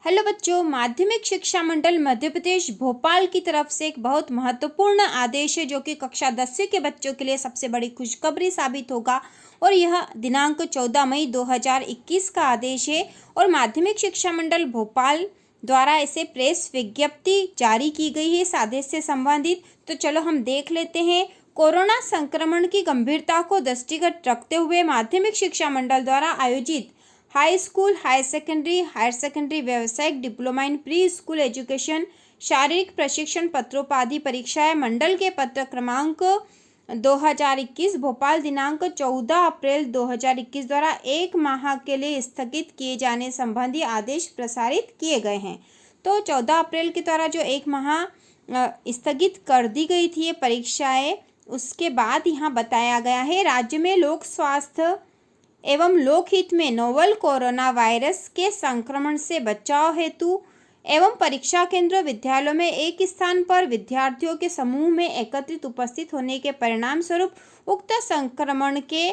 Hello बच्चों, माध्यमिक शिक्षा मंडल मध्य प्रदेश भोपाल की तरफ से एक बहुत महत्वपूर्ण आदेश है जो कि कक्षा 10वीं के बच्चों के लिए सबसे बड़ी खुशखबरी साबित होगा। और यह दिनांक 14 मई 2021 का आदेश है और माध्यमिक शिक्षा मंडल भोपाल द्वारा इसे प्रेस विज्ञप्ति जारी की गई है इस आदेश से संबंधित। तो चलो हम देख लेते हैं। कोरोना संक्रमण की गंभीरता को दृष्टिगत रखते हुए माध्यमिक शिक्षा मंडल द्वारा आयोजित हाई स्कूल, हायर सेकेंडरी, व्यावसायिक diploma in pre school education शारीरिक प्रशिक्षण पत्रोपाधि परीक्षाएं मंडल के पत्र क्रमांक 2021 भोपाल दिनांक 14 अप्रैल 2021 द्वारा 1 माह के लिए स्थगित किए जाने संबंधी आदेश प्रसारित किए गए हैं। तो 14 अप्रैल के द्वारा जो 1 माह स्थगित कर दी गई थी ये परीक्षाएं, उसके बाद यहाँ बताया गया है राज्य में लोक स्वास्थ्य एवं लोकहित में नोवल कोरोना वायरस के संक्रमण से बचाव हेतु एवं परीक्षा केंद्र विद्यालयों में एक स्थान पर विद्यार्थियों के समूह में एकत्रित उपस्थित होने के परिणाम स्वरूप उक्त संक्रमण के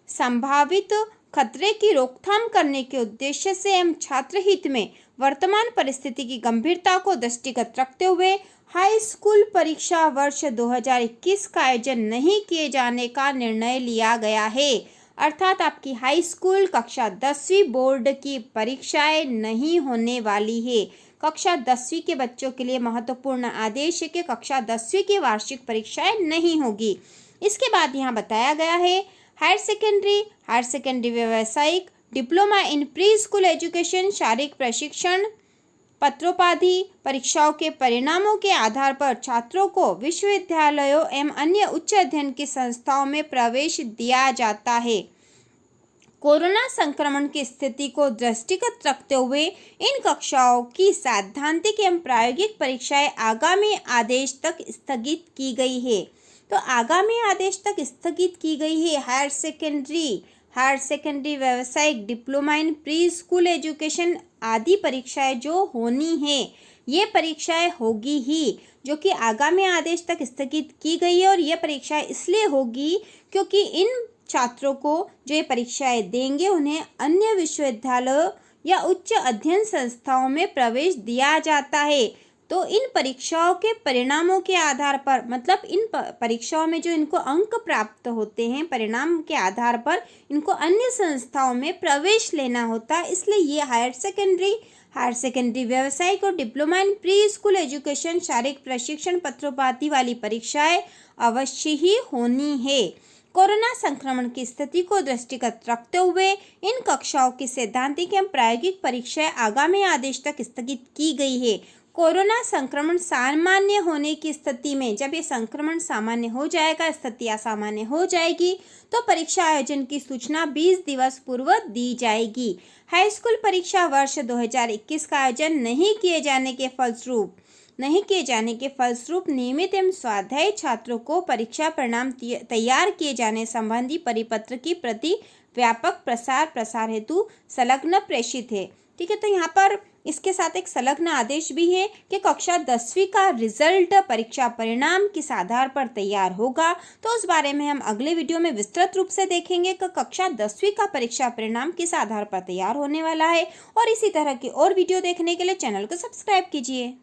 संभावित खतरे की रोकथाम करने के उद्देश्य से एवं छात्र हित में वर्तमान परिस्थिति की गंभीरता को दृष्टिगत रखते हुए हाई स्कूल परीक्षा वर्ष 2021 का आयोजन नहीं किए जाने का निर्णय लिया गया है। अर्थात आपकी हाई स्कूल कक्षा 10वीं बोर्ड की परीक्षाएं नहीं होने वाली है। कक्षा 10वीं के बच्चों के लिए महत्वपूर्ण आदेश है कि कक्षा 10वीं की वार्षिक परीक्षाएं नहीं होगी। इसके बाद यहाँ बताया गया है हायर सेकेंडरी व्यावसायिक diploma in pre school education शारीरिक प्रशिक्षण पत्रोपाधि परीक्षाओं के परिणामों के आधार पर छात्रों को विश्वविद्यालयों एवं अन्य उच्च अध्ययन की संस्थाओं में प्रवेश दिया जाता है। कोरोना संक्रमण की स्थिति को दृष्टिगत रखते हुए इन कक्षाओं की सैद्धांतिक एवं प्रायोगिक परीक्षाएं आगामी आदेश तक स्थगित की गई है। तो आगामी आदेश तक स्थगित की गई है। हायर सेकेंडरी व्यावसायिक diploma in pre school education आदि परीक्षाएं जो होनी है ये परीक्षाएं होगी ही, जो कि आगामी आदेश तक स्थगित की गई है। और ये परीक्षाएं इसलिए होगी क्योंकि इन छात्रों को जो ये परीक्षाएं देंगे उन्हें अन्य विश्वविद्यालयों या उच्च अध्ययन संस्थाओं में प्रवेश दिया जाता है। तो इन परीक्षाओं के परिणामों के आधार पर, मतलब इन परीक्षाओं में जो इनको अंक प्राप्त होते हैं परिणाम के आधार पर इनको अन्य संस्थाओं में प्रवेश लेना होता है। इसलिए ये हायर सेकेंडरी व्यावसायिक और diploma in pre school education शारीरिक प्रशिक्षण पत्रोपाधि वाली परीक्षाएं अवश्य ही होनी है। कोरोना संक्रमण की स्थिति को दृष्टिगत रखते हुए इन कक्षाओं की सैद्धांतिक एवं प्रायोगिक परीक्षाएं आगामी आदेश तक स्थगित की गई है। कोरोना संक्रमण सामान्य होने की स्थिति में, जब ये संक्रमण सामान्य हो जाएगा, स्थिति असामान्य हो जाएगी, तो परीक्षा आयोजन की सूचना 20 दिवस पूर्व दी जाएगी। हाई स्कूल परीक्षा वर्ष 2021 का आयोजन नहीं किए जाने के फलस्वरूप नियमित एवं स्वाध्यायी छात्रों को परीक्षा परिणाम तैयार किए जाने संबंधी परिपत्र की प्रति व्यापक प्रसार हेतु संलग्न प्रेषित है। ठीक है, तो यहाँ पर इसके साथ एक संलग्न आदेश भी है कि कक्षा 10वीं का रिजल्ट परीक्षा परिणाम किस आधार पर तैयार होगा। तो उस बारे में हम अगले वीडियो में विस्तृत रूप से देखेंगे कि कक्षा 10वीं का परीक्षा परिणाम किस आधार पर तैयार होने वाला है। और इसी तरह की और वीडियो देखने के लिए चैनल को सब्सक्राइब कीजिए।